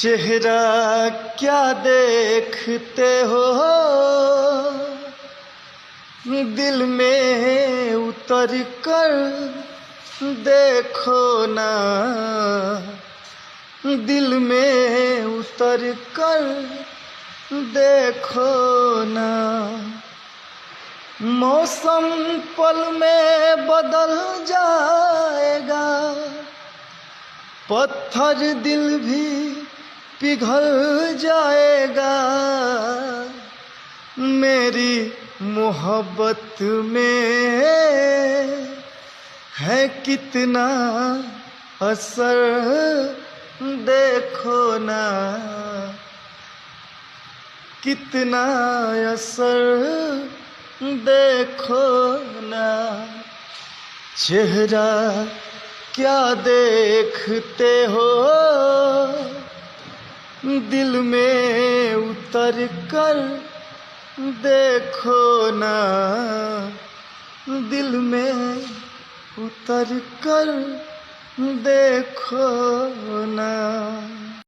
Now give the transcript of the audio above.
चेहरा क्या देखते हो, दिल में उतर कर देखो ना, दिल में उतर कर देखो ना। मौसम पल में बदल जाएगा, पत्थर दिल भी पिघल जाएगा। मेरी मोहब्बत में है कितना असर देखो ना, कितना असर देखो ना। चेहरा क्या देखते हो, दिल में उतर कर देखो ना, दिल में उतर कर देखो ना।